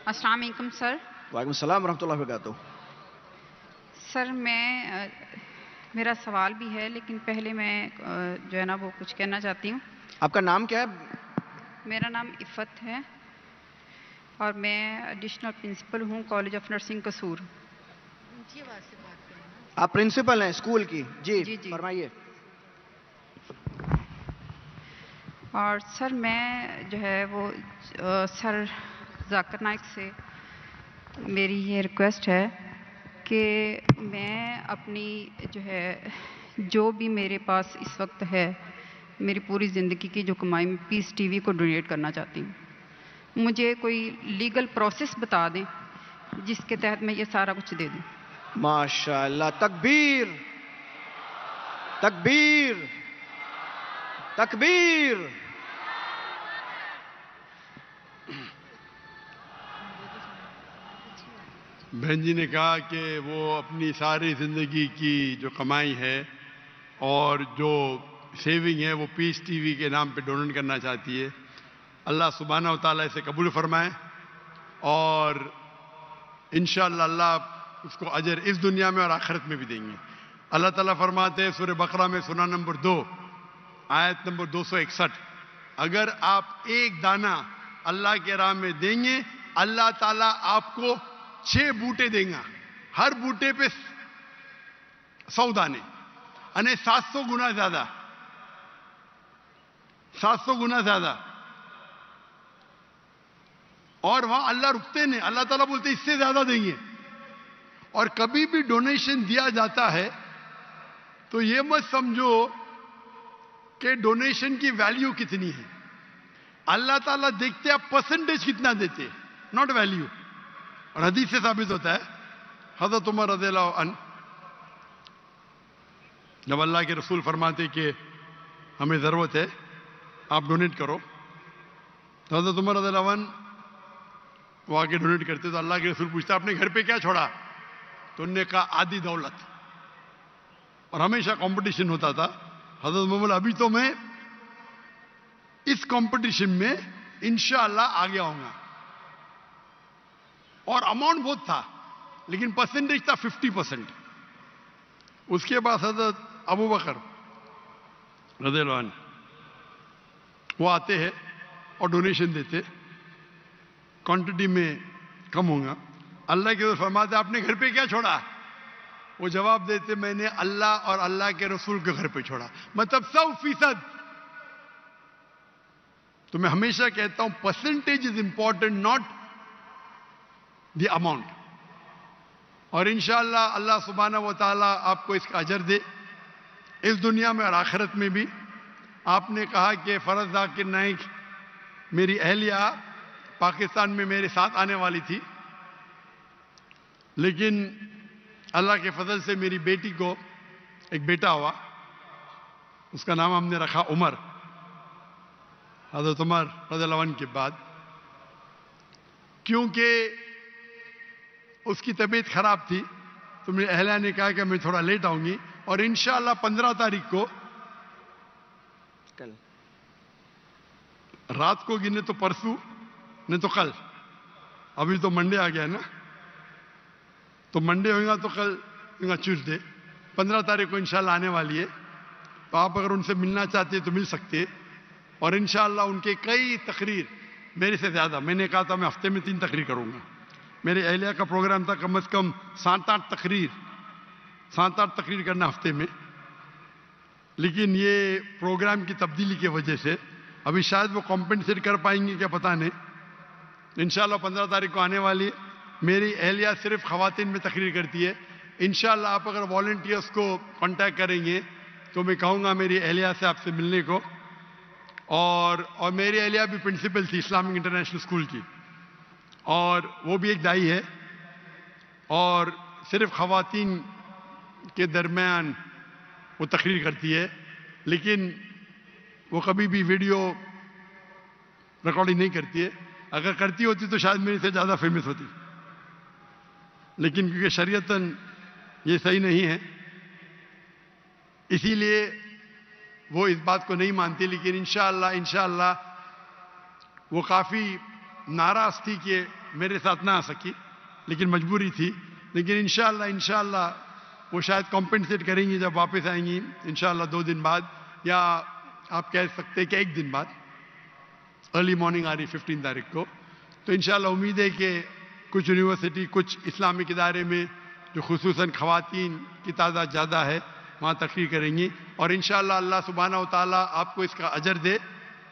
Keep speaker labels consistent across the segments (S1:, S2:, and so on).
S1: السلام علیکم سر.
S2: وعلیکم السلام ورحمۃ اللہ وبرکاتہ.
S1: سر میرا سوال بھی ہے لیکن پہلے میں جو ہے نا وہ کچھ کہنا چاہتی ہوں.
S2: آپ کا نام کیا ہے؟
S1: میرا نام عفت ہے اور میں ایڈیشنل پرنسپل ہوں کالج آف نرسنگ قصور.
S2: آپ پرنسپل ہیں اسکول کی؟ جی
S1: جی جی.
S2: فرمائیے.
S1: اور سر میں جو ہے وہ سر ذاکر نائک سے میری یہ ریکویسٹ ہے کہ میں اپنی جو ہے جو بھی میرے پاس اس وقت ہے میری پوری زندگی کی جو کمائی میں پیس ٹی وی کو ڈونیٹ کرنا چاہتی ہوں. مجھے کوئی لیگل پروسیس بتا دیں جس کے تحت میں یہ سارا کچھ دے دوں.
S2: ماشاء اللہ. تکبیر تکبیر تکبیر.
S3: بہن جی نے کہا کہ وہ اپنی ساری زندگی کی جو کمائی ہے اور جو سیونگ ہے وہ پیس ٹی وی کے نام پہ ڈونیٹ کرنا چاہتی ہے. اللہ سبحانہ و تعالیٰ اسے قبول فرمائے اور انشاءاللہ اللہ اس کو اجر اس دنیا میں اور آخرت میں بھی دیں گے. اللہ تعالیٰ فرماتے ہیں سورہ بقرہ میں سورہ نمبر 2 آیت نمبر 261 اگر آپ ایک دانہ اللہ کے راہ میں دیں گے اللہ تعالیٰ آپ کو 6 بوٹے دیں گا. ہر بوٹے پہ 100 دانے یعنی 700 گنا زیادہ 700 گنا زیادہ. اور وہاں اللہ رکتے نہیں. اللہ تعالیٰ بولتے اس سے زیادہ دیں گے. اور کبھی بھی ڈونیشن دیا جاتا ہے تو یہ مت سمجھو کہ ڈونیشن کی ویلیو کتنی ہے. اللہ تعالیٰ دیکھتے آپ پرسنٹیج کتنا دیتے ناٹ ویلیو. اور حدیث سے ثابت ہوتا ہے حضرت عمر رضی اللہ عنہ جب اللہ کے رسول فرماتے کہ ہمیں ضرورت ہے آپ ڈونیٹ کرو تو حضرت عمر رضی اللہ عنہ وہ آگے ڈونیٹ کرتے تو اللہ کے رسول پوچھتا اپنے گھر پہ کیا چھوڑا تو انہوں نے کہا آدھی دولت. اور ہمیشہ کمپٹیشن ہوتا تھا. حضرت محمد ابھی تو میں اس کمپٹیشن میں انشاءاللہ آگے آؤں گا. اور اماؤنٹ بہت تھا لیکن پرسنٹیج تھا 50%. اس کے بعد حضرت ابو بکر رضی اللہ عنہ وہ آتے ہیں اور ڈونیشن دیتے کوانٹٹی میں کم ہوگا. اللہ کے رسول فرماتے آپ نے گھر پہ کیا چھوڑا. وہ جواب دیتے میں نے اللہ اور اللہ کے رسول کے گھر پہ چھوڑا. مطلب 100%. تو میں ہمیشہ کہتا ہوں percentage is important not the amount. اور انشاءاللہ اللہ سبحانہ و تعالیٰ آپ کو اس کا اجر دے اس دنیا میں اور آخرت میں بھی. آپ نے کہا کہ فرز ذاکر نائک میری اہلیہ پاکستان میں میرے ساتھ آنے والی تھی لیکن اللہ کے فضل سے میری بیٹی کو ایک بیٹا ہوا. اس کا نام ہم نے رکھا عمر. حضرت عمر رضی اللہ عنہ کے بعد کیونکہ اس کی طبیعت خراب تھی تو میری اہلیہ نے کہا کہ میں تھوڑا لیٹ آؤں گی اور انشاءاللہ 15 تاریخ کو
S2: کل
S3: رات کو گنے تو پرسوں نہیں تو کل. ابھی تو منڈے آ گیا ہے نا تو منڈے ہوگا تو کل ہوگا ٹیوزڈے. 15 تاریخ کو انشاءاللہ آنے والی ہے. تو آپ اگر ان سے ملنا چاہتے ہیں تو مل سکتے. اور انشاءاللہ ان کے کئی تقریر میرے سے زیادہ میں نے کہا تھا میں ہفتے میں 3 تقریر کروں گا. میرے اہلیہ کا پروگرام تھا کم از کم 7-8 تقریر کرنا ہفتے میں. لیکن یہ پروگرام کی تبدیلی کی وجہ سے ابھی شاید وہ کمپنسیٹ کر پائیں گے کیا پتہ نہیں. انشاءاللہ 15 تاریخ کو آنے والی ہے. میری اہلیہ صرف خواتین میں تقریر کرتی ہے. انشاءاللہ آپ اگر والنٹیئرس کو کانٹیکٹ کریں گے تو میں کہوں گا میری اہلیہ سے آپ سے ملنے کو. اور میری اہلیہ بھی پرنسپل تھی اسلامک انٹرنیشنل اسکول کی اور وہ بھی ایک دائی ہے اور صرف خواتین کے درمیان وہ تقریر کرتی ہے. لیکن وہ کبھی بھی ویڈیو ریکارڈنگ نہیں کرتی ہے. اگر کرتی ہوتی تو شاید میرے سے زیادہ فیمس ہوتی لیکن کیونکہ شریعتاً یہ صحیح نہیں ہے اسی لیے وہ اس بات کو نہیں مانتی. لیکن انشاءاللہ وہ کافی ناراض تھی کہ میرے ساتھ نہ آ سکی لیکن مجبوری تھی. لیکن انشاءاللہ وہ شاید کمپنسیٹ کریں گی جب واپس آئیں گی انشاءاللہ 2 دن بعد, یا آپ کہہ سکتے کہ 1 دن بعد. ارلی مارننگ آ رہی 15 تاریخ کو. تو انشاءاللہ امید ہے کہ کچھ یونیورسٹی, کچھ اسلامک ادارے میں جو خصوصاً خواتین کی تعداد زیادہ ہے وہاں تقریر کریں گی, اور انشاءاللہ اللہ سبحانہ و تعالیٰ آپ کو اس کا اجر دے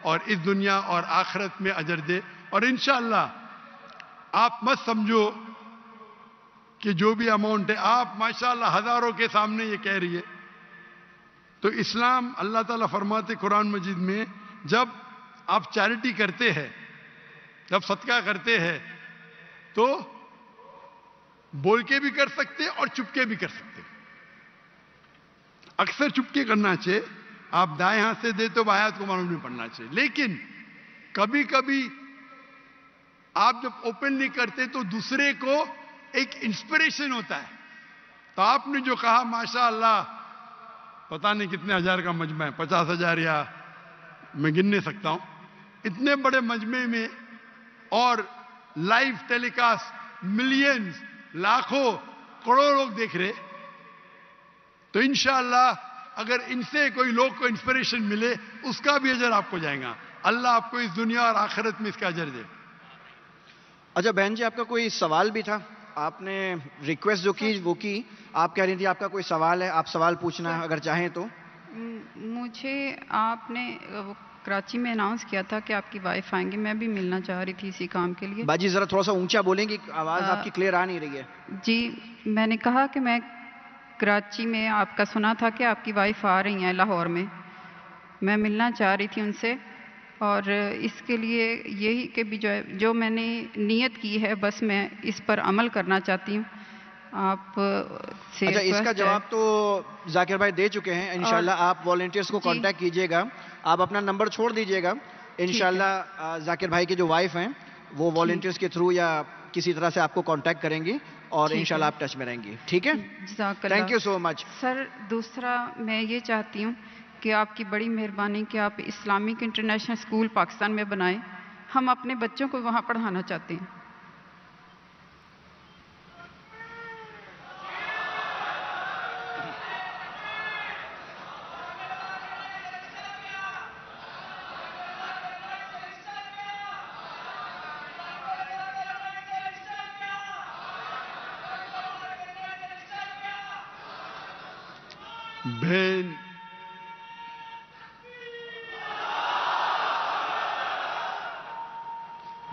S3: اور اس دنیا اور آخرت میں اجر دے. اور انشاءاللہ آپ مت سمجھو کہ جو بھی اماؤنٹ ہے, آپ ماشاءاللہ ہزاروں کے سامنے یہ کہہ رہی ہے. تو اسلام, اللہ تعالیٰ فرماتے قرآن مجید میں, جب آپ چیریٹی کرتے ہیں, جب صدقہ کرتے ہیں تو بول کے بھی کر سکتے اور چپ کے بھی کر سکتے. اکثر چپ کے کرنا چاہیے. آپ دائیں ہاتھ سے دے تو بائیں ہاتھ کو معلوم نہیں پڑنا چاہیے. لیکن کبھی کبھی آپ جب اوپن نہیں کرتے تو دوسرے کو ایک انسپریشن ہوتا ہے. تو آپ نے جو کہا ماشاءاللہ, پتہ نہیں کتنے ہزار کا مجمع ہے, 50,000 یا میں گن نہیں سکتا ہوں, اتنے بڑے مجمع میں اور لائیو ٹیلی کاسٹ ملینز, لاکھوں, کروڑوں لوگ دیکھ رہے. تو انشاءاللہ اگر ان سے کوئی لوگ کو انسپریشن ملے اس کا بھی اجر آپ کو جائے گا. اللہ آپ کو اس دنیا اور آخرت میں اس کا اجر دے.
S2: اچھا بہن جی, آپ کا کوئی سوال بھی تھا؟ آپ نے ریکویسٹ جو کی وہ کی, آپ کہہ رہی تھی آپ کا کوئی سوال ہے, آپ سوال پوچھنا اگر چاہیں تو.
S1: مجھے آپ نے کراچی میں اناؤنس کیا تھا کہ آپ کی وائف آئیں گے, میں بھی ملنا چاہ رہی تھی اسی کام کے لیے.
S2: باجی ذرا تھوڑا سا اونچا بولیں گی, آواز آپ کی کلیئر آ نہیں رہی ہے.
S1: جی, میں نے کہا کہ میں کراچی میں آپ کا سنا تھا کہ آپ کی وائف آ رہی ہیں لاہور میں, میں ملنا چاہ رہی تھی ان سے. اور اس کے لیے یہی کہ بھی جو میں نے نیت کی ہے بس میں اس پر عمل کرنا چاہتی ہوں. آپ سے
S2: اچھا, اس کا جواب تو ذاکر بھائی دے چکے ہیں. انشاءاللہ آپ والنٹیئرس کو کانٹیکٹ کیجئے گا, آپ اپنا نمبر چھوڑ دیجئے گا. انشاءاللہ ذاکر بھائی کے جو وائف ہیں وہ والنٹیئرس کے تھرو یا کسی طرح سے آپ کو کانٹیکٹ کریں گی اور انشاءاللہ آپ ٹچ میں رہیں گی. ٹھیک ہے,
S1: جزاک اللہ.
S2: تھینک یو سو مچ.
S1: سر دوسرا میں یہ چاہتی ہوں کہ آپ کی بڑی مہربانی کہ آپ اسلامک انٹرنیشنل اسکول پاکستان میں بنائیں. ہم اپنے بچوں کو وہاں پڑھانا چاہتے ہیں.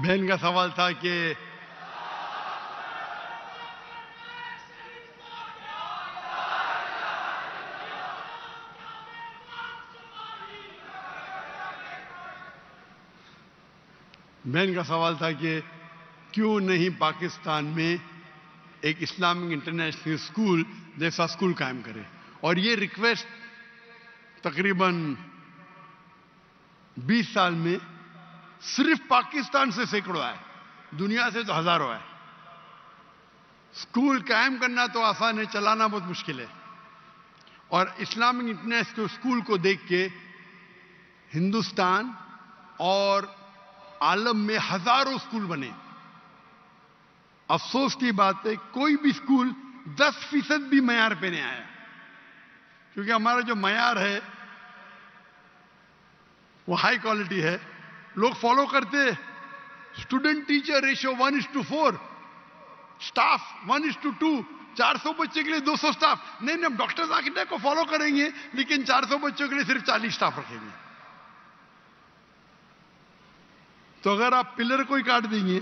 S3: بہن کا سوال تھا کہ کیوں نہیں پاکستان میں ایک اسلامک انٹرنیشنل اسکول جیسا اسکول قائم کرے. اور یہ ریکویسٹ تقریباً 20 سال میں صرف پاکستان سے سینکڑوں آئے, دنیا سے تو ہزاروں آئے. اسکول قائم کرنا تو آسان ہے, چلانا بہت مشکل ہے. اور اسلامک انٹرنیشنل اسکول کو دیکھ کے ہندوستان اور عالم میں ہزاروں اسکول بنے. افسوس کی بات ہے کوئی بھی اسکول 10% بھی معیار پہ نہیں آیا, کیونکہ ہمارا جو معیار ہے وہ ہائی کوالٹی ہے. لوگ فالو کرتے, اسٹوڈنٹ ٹیچر ریشو 1:4, اسٹاف 1:2, 400 بچے کے لیے 200 اسٹاف. نہیں, ہم ڈاکٹر ذاکر نائک کو فالو کریں گے لیکن 400 بچوں کے لیے صرف 40 اسٹاف رکھیں گے. تو اگر آپ پلر کو ہی کاٹ دیں گے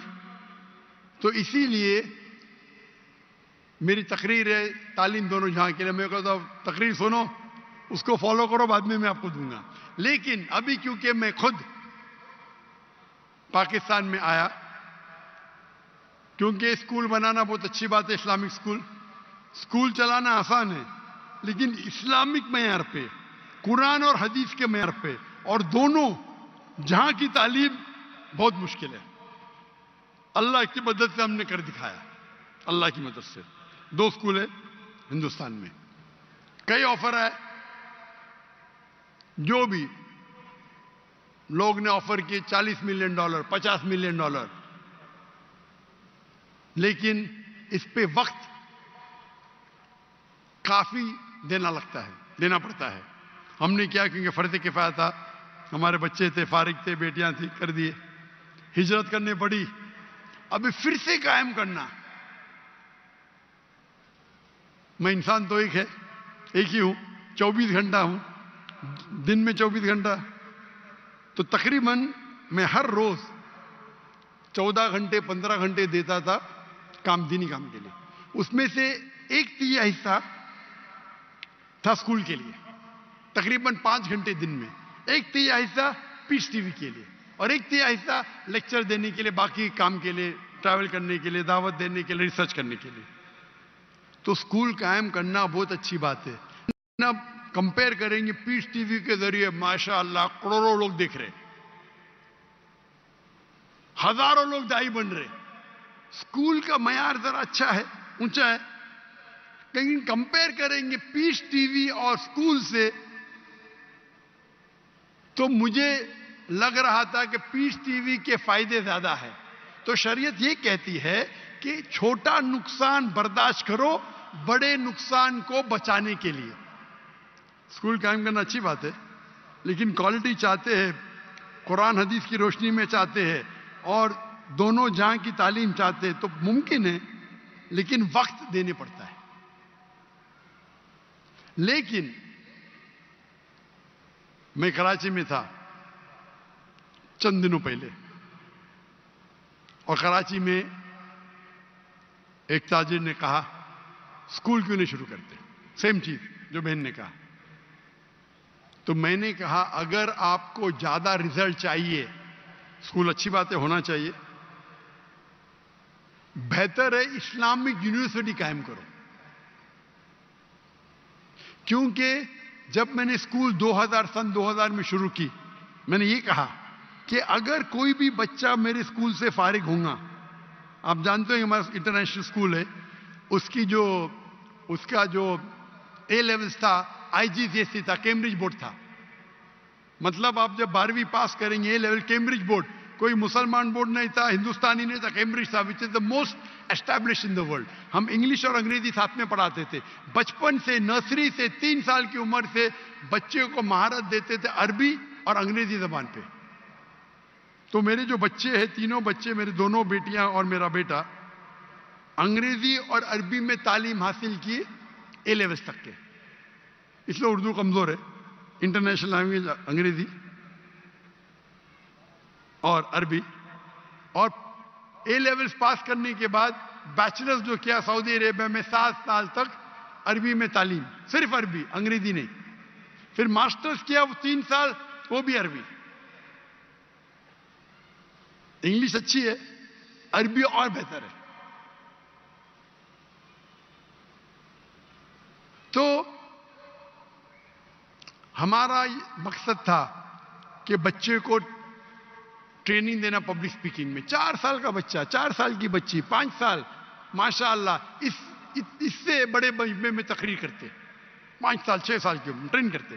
S3: تو اسی لیے میری تقریر ہے تعلیم دونوں جہاں کے لیے. میں کہتا ہوں تقریر سنو, اس کو فالو کرو, بعد میں آپ کو دوں گا. لیکن ابھی کیونکہ میں خود پاکستان میں آیا, کیونکہ اسکول بنانا بہت اچھی بات ہے, اسلامک اسکول چلانا آسان ہے, لیکن اسلامک معیار پہ, قرآن اور حدیث کے معیار پہ, اور دونوں جہاں کی تعلیم بہت مشکل ہے. اللہ کی مدد سے ہم نے کر دکھایا, اللہ کی مدد سے. 2 اسکول ہے ہندوستان میں. کئی آفر ہے, جو بھی لوگ نے آفر کیے $40 ملین, $50 ملین, لیکن اس پہ وقت کافی دینا پڑتا ہے. ہم نے کیا, کیونکہ فرض کفایہ تھا, ہمارے بچے تھے, فارغ تھے, بیٹیاں تھیں, کر دیے. ہجرت کرنے پڑی, ابھی پھر سے قائم کرنا. میں انسان تو ایک ہی ہوں, 24 گھنٹہ ہوں, دن میں 24 گھنٹہ, تو تقریباً میں ہر روز 14 گھنٹے 15 گھنٹے دیتا تھا دینی کام کے لیے. اس میں سے 1/3 حصہ تھا اسکول کے لیے, تقریباً 5 گھنٹے دن میں. 1/3 حصہ پیس ٹی وی کے لیے, اور 1/3 حصہ لیکچر دینے کے لیے, باقی کام کے لیے, ٹریول کرنے کے لیے, دعوت دینے کے لیے, ریسرچ کرنے کے لیے. تو اسکول قائم کرنا بہت اچھی بات ہے. اب کمپیئر کریں گے, پیس ٹی وی کے ذریعے ماشاءاللہ کروڑوں لوگ دیکھ رہے, ہزاروں لوگ دائی بن رہے. اسکول کا معیار ذرا اچھا ہے, اونچا ہے, لیکن کمپیئر کریں گے پیس ٹی وی اور اسکول سے, تو مجھے لگ رہا تھا کہ پیس ٹی وی کے فائدے زیادہ ہیں. تو شریعت یہ کہتی ہے کہ چھوٹا نقصان برداشت کرو بڑے نقصان کو بچانے کے لیے. اسکول قائم کرنا اچھی بات ہے, لیکن کوالٹی چاہتے ہیں, قرآن حدیث کی روشنی میں چاہتے ہیں, اور دونوں جہاں کی تعلیم چاہتے ہیں, تو ممکن ہے, لیکن وقت دینے پڑتا ہے. لیکن میں کراچی میں تھا چند دنوں پہلے, اور کراچی میں ایک تاجر نے کہا اسکول کیوں نہیں شروع کرتے, سیم چیز جو بہن نے کہا. تو میں نے کہا اگر آپ کو زیادہ رزلٹ چاہیے, اسکول اچھی بات ہے, ہونا چاہیے, بہتر ہے اسلامک یونیورسٹی قائم کرو. کیونکہ جب میں نے اسکول سن 2000 میں شروع کی, میں نے یہ کہا کہ اگر کوئی بھی بچہ میرے اسکول سے فارغ ہوگا, آپ جانتے ہیں ہمارا انٹرنیشنل اسکول ہے, اس کا جو اے لیولز تھا IGCSE تھا, کیمبرج بورڈ تھا. مطلب آپ جب 12ویں پاس کریں گے اے لیول, کیمبرج بورڈ, کوئی مسلمان بورڈ نہیں تھا, ہندوستانی نہیں تھا, کیمبرج تھا, which is the most establish in the world. ہم انگلش اور انگریزی ساتھ میں پڑھاتے تھے. بچپن سے, نرسری سے, 3 سال کی عمر سے بچے کو مہارت دیتے تھے عربی اور انگریزی زبان پہ. تو میرے جو بچے ہیں, تینوں بچے, میرے دونوں بیٹیاں اور میرا بیٹا, انگریزی اور عربی میں تعلیم حاصل کی اے لیولز تک کے. اس لیے اردو کمزور ہے, انٹرنیشنل لینگویج انگریزی اور عربی. اور اے لیولز پاس کرنے کے بعد بیچلرز جو کیا سعودی عربیہ میں 7 سال تک عربی میں تعلیم, صرف عربی, انگریزی نہیں. پھر ماسٹرز کیا وہ 3 سال, وہ بھی عربی. انگلش اچھی ہے, عربی اور بہتر ہے. تو ہمارا مقصد تھا کہ بچے کو ٹریننگ دینا پبلک سپیکنگ میں. 4 سال کا بچہ, 4 سال کی بچی, 5 سال, ماشاءاللہ اس سے بڑے مجمع میں تقریر کرتے, 5 سال 6 سال کی عمر ٹرین کرتے.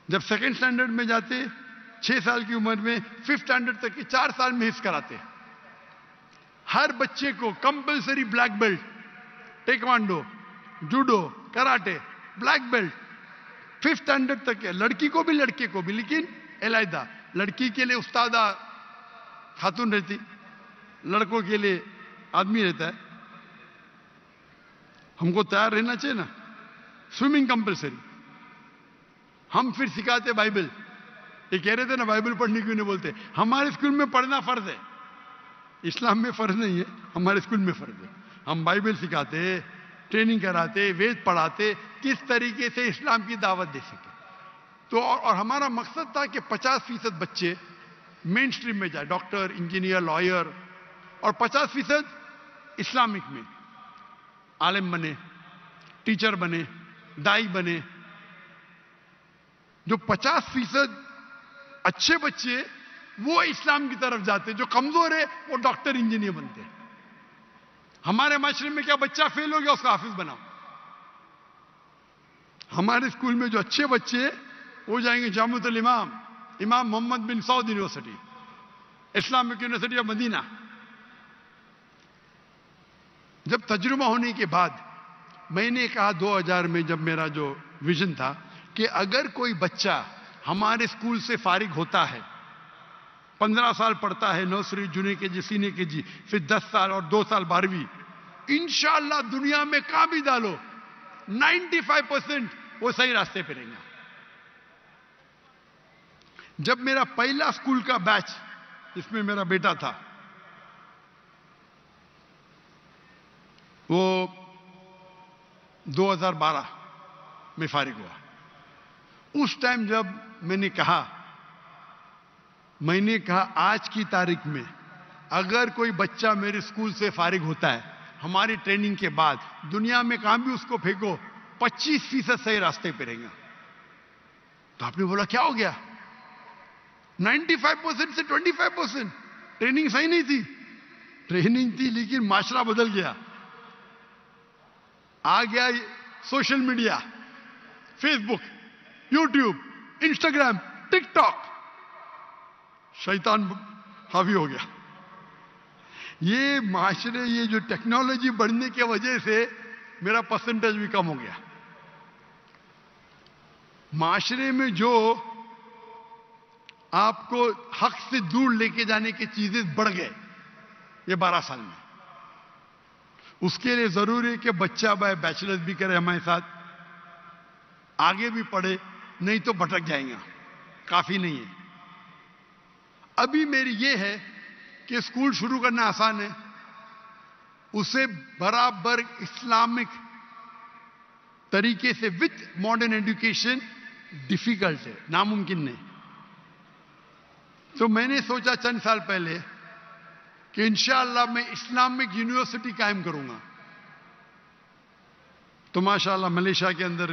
S3: جب سیکنڈ اسٹینڈرڈ میں جاتے 6 سال کی عمر میں, 5th اسٹینڈرڈ تک کے 4 سال میں حفظ کراتے. ہر بچے کو compulsory black belt, taekwondo, judo, karate, black belt 5th standard تک ہے. لڑکی کو بھی لڑکے کو بھی, لیکن علیحدہ. لڑکی کے لیے استادہ خاتون رہتی, لڑکوں کے لیے آدمی رہتا ہے. ہم کو تیار رہنا چاہیے نا. Swimming compulsory. ہم پھر سکھاتے بائبل. یہ کہہ رہے تھے نا بائبل پڑھنے کیوں نہیں بولتے. ہمارے اسکول میں پڑھنا فرض ہے, اسلام میں فرض نہیں ہے, ہمارے اسکول میں فرض ہے. ہم بائبل سکھاتے, ٹریننگ کراتے, وید پڑھاتے, کس طریقے سے اسلام کی دعوت دے سکے. تو اور ہمارا مقصد تھا کہ 50% بچے مین سٹریم میں جائے, ڈاکٹر, انجینئر, لائر, اور 50% اسلامک میں عالم بنے, ٹیچر بنے, دائی بنے. جو 50% اچھے بچے وہ اسلام کی طرف جاتے, جو کمزور ہے وہ ڈاکٹر, انجینئر بنتے. ہمارے معاشرے میں کیا بچہ فیل ہو گیا اس کا حافظ بناؤ. ہمارے اسکول میں جو اچھے بچے وہ جائیں گے جامعۃ الامام, امام محمد بن سعود یونیورسٹی, اسلامک یونیورسٹی آف مدینہ. جب تجربہ ہونے کے بعد میں نے کہا 2000 میں جب میرا جو ویژن تھا کہ اگر کوئی بچہ ہمارے اسکول سے فارغ ہوتا ہے، 15 سال پڑھتا ہے، نرسری، جونیئر کے جی، سینئر کے جی، پھر 10 سال اور 2 سال 12ویں، انشاءاللہ دنیا میں کہاں بھی ڈالو 95% وہ صحیح راستے پہ رہیں گا۔ جب میرا پہلا اسکول کا بیچ جس میں میرا بیٹا تھا وہ 2012 میں فارغ ہوا، اس ٹائم جب میں نے کہا آج کی تاریخ میں اگر کوئی بچہ میرے اسکول سے فارغ ہوتا ہے ہماری ٹریننگ کے بعد، دنیا میں کہاں بھی اس کو پھینکو 25% صحیح راستے پہ رہیں گا۔ تو آپ نے بولا کیا ہو گیا؟ 95% سے 25%۔ ٹریننگ صحیح نہیں تھی، ٹریننگ تھی لیکن معاشرہ بدل گیا، آ گیا سوشل میڈیا، فیس بک، یوٹیوب، انسٹاگرام، ٹک ٹاک، شیطان حاوی ہو گیا۔ یہ معاشرے، یہ جو ٹیکنالوجی بڑھنے کی وجہ سے میرا پرسنٹیج بھی کم ہو گیا۔ معاشرے میں جو آپ کو حق سے دور لے کے جانے کی چیزیں بڑھ گئے یہ 12 سال میں۔ اس کے لیے ضروری ہے کہ بچہ بیچلر بھی کرے ہمارے ساتھ، آگے بھی پڑھے، نہیں تو بھٹک جائیں گا، کافی نہیں ہے۔ ابھی میری یہ ہے کہ اسکول شروع کرنا آسان ہے، اسے برابر اسلامک طریقے سے وتھ ماڈرن ایجوکیشن ڈیفیکلٹ ہے، ناممکن نہیں۔ تو میں نے سوچا چند سال پہلے کہ انشاءاللہ میں اسلامک یونیورسٹی قائم کروں گا۔ تو ماشاءاللہ ملیشیا کے اندر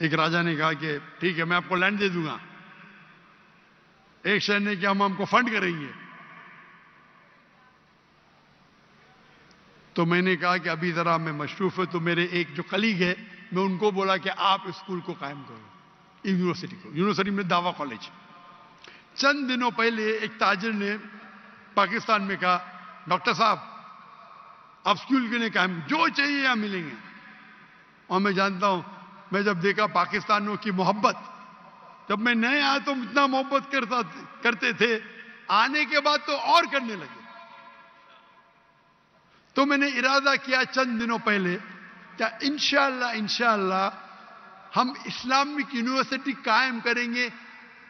S3: ایک راجا نے کہا کہ ٹھیک ہے میں آپ کو لینڈ دے دوں گا، ایک شہر نے کہ ہم کو فنڈ کریں گے۔ تو میں نے کہا کہ ابھی ذرا میں مصروف ہے، تو میرے ایک جو کلیگ ہے میں ان کو بولا کہ آپ اسکول کو قائم کرو، یونیورسٹی کو، یونیورسٹی میں دعویٰ کالج۔ چند دنوں پہلے ایک تاجر نے پاکستان میں کہا ڈاکٹر صاحب آپ اسکول کے لیے قائم، جو چاہیے یہاں ملیں گے۔ اور میں جانتا ہوں، میں جب دیکھا پاکستانیوں کی محبت، جب میں نئے آیا تو اتنا محبت کرتے تھے، آنے کے بعد تو اور کرنے لگے۔ تو میں نے ارادہ کیا چند دنوں پہلے کہ انشاءاللہ ہم اسلامک یونیورسٹی قائم کریں گے،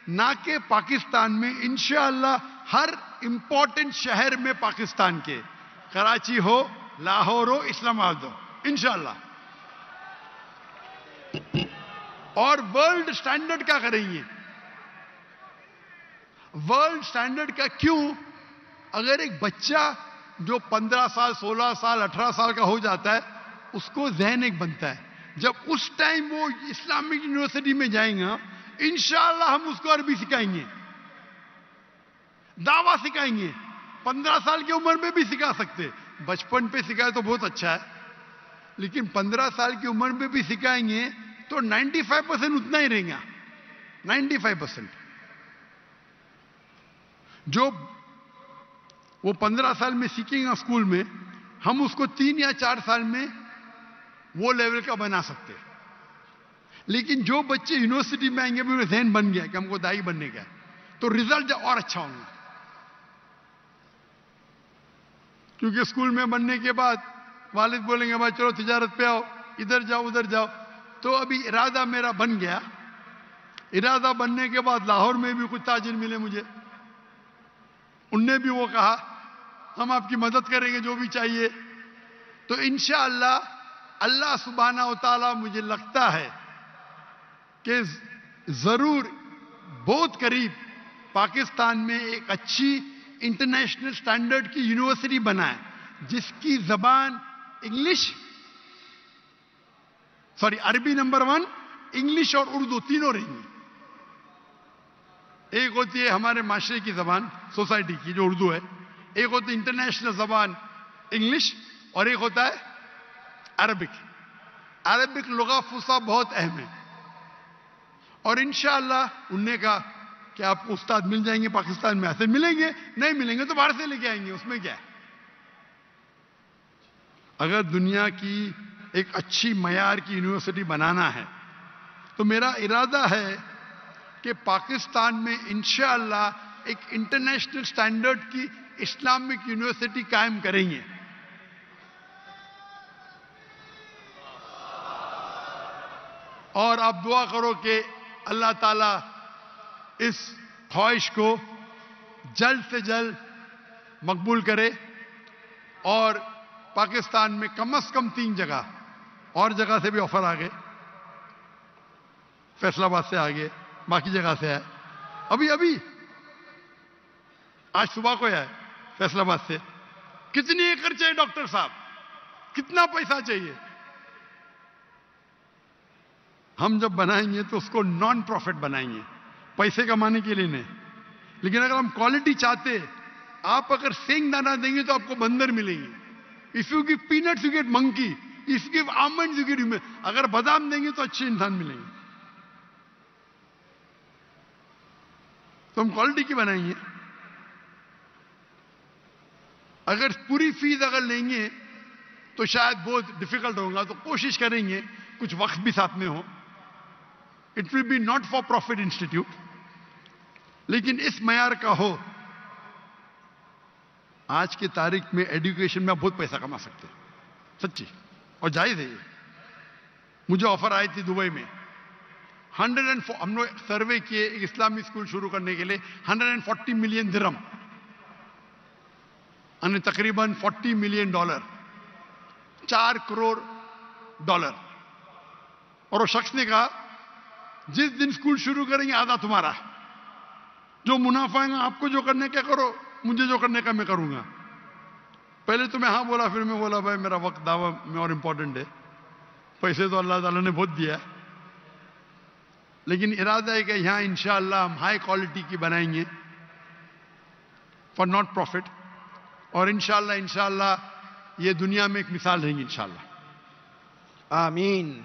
S3: نہ کہ پاکستان میں، انشاءاللہ ہر امپورٹنٹ شہر میں پاکستان کے، کراچی ہو، لاہور ہو، اسلام آباد ہو، انشاءاللہ۔ اور ورلڈ سٹینڈرڈ کا کریں گے۔ ورلڈ سٹینڈرڈ کا کیوں؟ اگر ایک بچہ جو 15 سال، 16 سال، 18 سال کا ہو جاتا ہے، اس کو ذہن ایک بنتا ہے، جب اس ٹائم وہ اسلامک یونیورسٹی میں جائیں گا انشاءاللہ ہم اس کو عربی سکھائیں گے، دعویٰ سکھائیں گے۔ 15 سال کی عمر میں بھی سکھا سکتے، بچپن پہ سکھائے تو بہت اچھا ہے، لیکن 15 سال کی عمر میں بھی سکھائیں گے تو 95% اتنا ہی رہیں گا، 95%۔ جو وہ 15 سال میں سیکھیں گا اسکول میں، ہم اس کو 3 یا 4 سال میں وہ لیول کا بنا سکتے۔ لیکن جو بچے یونیورسٹی میں آئیں گے بھی ذہن بن گیا کہ ہم کو دائی بننے کا، تو رزلٹ اور اچھا ہوگا۔ کیونکہ اسکول میں بننے کے بعد والد بولیں گے بھائی چلو تجارت پہ آؤ، ادھر جاؤ ادھر جاؤ۔ تو ابھی ارادہ میرا بن گیا۔ ارادہ بننے کے بعد لاہور میں بھی کچھ تاجر ملے مجھے، ان نے بھی وہ کہا ہم آپ کی مدد کریں گے جو بھی چاہیے۔ تو انشاءاللہ اللہ سبحانہ و تعالیٰ مجھے لگتا ہے کہ ضرور بہت قریب پاکستان میں ایک اچھی انٹرنیشنل سٹینڈرڈ کی یونیورسٹی بنائے، جس کی زبان عربی نمبر 1، انگلش اور اردو تینوں رہیں گی۔ ایک ہوتی ہے ہمارے معاشرے کی زبان، سوسائٹی کی جو اردو ہے، ایک ہوتی ہے انٹرنیشنل زبان انگلش، اور ایک ہوتا ہے عربک۔ عربک لغہ فصیح بہت اہم ہے، اور انشاءاللہ انہوں نے کہا کہ آپ کو استاد مل جائیں گے پاکستان میں، ایسے ملیں گے، نہیں ملیں گے تو باہر سے لے کے آئیں گے، اس میں کیا ہے۔ اگر دنیا کی ایک اچھی معیار کی یونیورسٹی بنانا ہے تو میرا ارادہ ہے کہ پاکستان میں انشاءاللہ ایک انٹرنیشنل سٹینڈرڈ کی اسلامک یونیورسٹی قائم کریں گے. اور آپ دعا کرو کہ اللہ تعالیٰ اس خواہش کو جلد سے جلد مقبول کرے اور پاکستان میں کم از کم 3 جگہ اور جگہ سے بھی آفر آ گئے, فیصل آباد سے آگے, باقی جگہ سے ہے. ابھی آج صبح کو ہے فیصل آباد سے. کتنی ایکڑ چاہیے ڈاکٹر صاحب, کتنا پیسہ چاہیے؟ ہم جب بنائیں گے تو اس کو نان پروفٹ بنائیں گے, پیسے کمانے کے لیے نہیں. لیکن اگر ہم کوالٹی چاہتے, آپ اگر سینگ دانا دیں گے تو آپ کو بندر ملیں گے. If you give peanuts, you get monkey. If you give almonds, you get human. اگر بادام دیں گے تو اچھے انسان ملیں گے. تو ہم کوالٹی کی بنائیں گے. اگر پوری فیس اگر لیں گے تو شاید بہت ڈیفیکلٹ ہوگا, تو کوشش کریں گے کچھ وقت بھی ساتھ میں ہو. It will be not for profit institute, لیکن اس معیار کا ہو. آج کی تاریخ میں ایڈوکیشن میں آپ بہت پیسہ کما سکتے ہیں, سچی اور جائز ہے. مجھے آفر آئی تھی دبئی میں 104, ہم نے سروے کیے ایک اسلامی اسکول شروع کرنے کے لیے 140 ملین درہم, یعنی تقریباً $40 ملین, $4 کروڑ. اور وہ شخص نے کہا جس دن اسکول شروع کریں گے آدھا تمہارا, جو منافع ہے آپ کو جو کرنے کا کرو, مجھے جو کرنے کا میں کروں گا. پہلے تو میں ہاں بولا, پھر میں بولا بھائی میرا وقت دعویٰ میں اور امپورٹنٹ ہے. پیسے تو اللہ تعالیٰ نے بہت دیا ہے, لیکن ارادہ ہے کہ یہاں انشاءاللہ ہم ہائی کوالٹی کی بنائیں گے فار ناٹ پروفٹ. اور انشاءاللہ یہ دنیا میں ایک مثال رہیں گی انشاءاللہ.
S2: آمین.